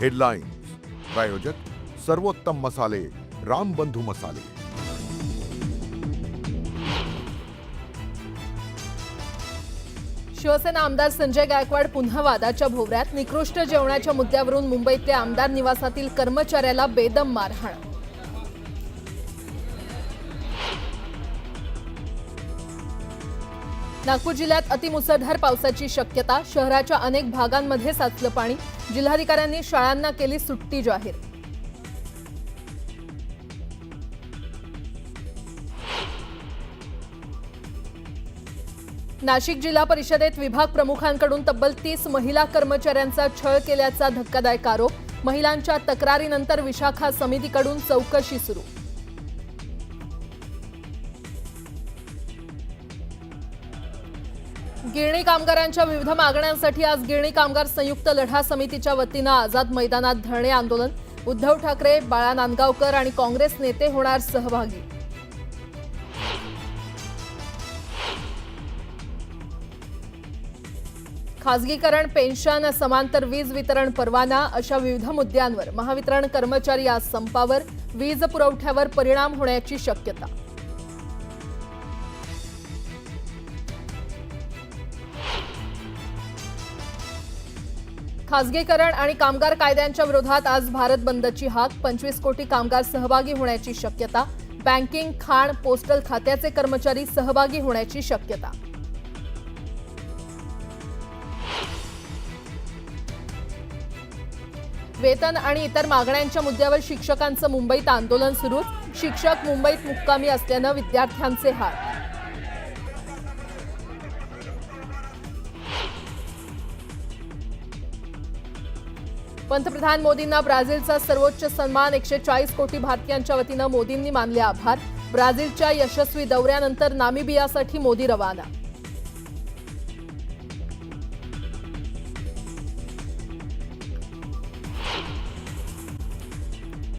Headlines प्रायोजक सर्वोत्तम मसाले रामबंधू मसाले। शिवसेना आमदार संजय गायकवाड पुन्हा वादाच्या भोवऱ्यात। निकृष्ट जेवणाच्या मुद्द्यावरून मुंबईतल्या आमदार निवासातील कर्मचाऱ्याला बेदम मारहाण। नागपूर जिल्ह्यात अतिमुसळधार पावसाची शक्यता। शहराच्या अनेक भागांमध्ये साचलं पाणी। जिल्हाधिकाऱ्यांनी शाळांना केली सुट्टी जाहीर। नाशिक जिल्हा परिषदेत विभाग प्रमुखांकडून तब्बल 30 महिला कर्मचाऱ्यांचा छळ केल्याचा धक्कादायक आरोप। महिलांच्या तक्रारीनंतर विशाखा समितीकडून चौकशी सुरू। गिरणी कामगारांच्या विविध मागण्यांसाठी आज गिरणी कामगार संयुक्त लढा समितीच्या वतीनं आझाद मैदानात धरणे आंदोलन। उद्धव ठाकरे, बाळा नांदगावकर आणि काँग्रेस नेते होणार सहभागी। खासगीकरण, पेन्शन, समांतर वीज वितरण परवाना अशा विविध मुद्द्यांवर महावितरण कर्मचारी आज संपावर। वीज पुरवठ्यावर परिणाम होण्याची शक्यता। खासगीकरण आणि कामगार कायद्यांच्या विरोधात आज भारत बंदची हाक। 25 कोटी कामगार सहभागी होण्याची शक्यता। बँकिंग, खाण, पोस्टल खात्याचे कर्मचारी सहभागी होण्याची शक्यता। वेतन आणि इतर मागण्यांच्या मुद्द्यावर शिक्षकांचं मुंबईत आंदोलन सुरू। शिक्षक मुंबईत मुक्कामी असल्यानं विद्यार्थ्यांचे हाल। पंतप्रधान मोदींना ब्राझीलचा सर्वोच्च सन्मान। 140 कोटी भारतीयांच्या वतीनं मोदींनी मानले आभार। ब्राझीलच्या यशस्वी दौऱ्यानंतर नामिबियासाठी मोदी रवाना।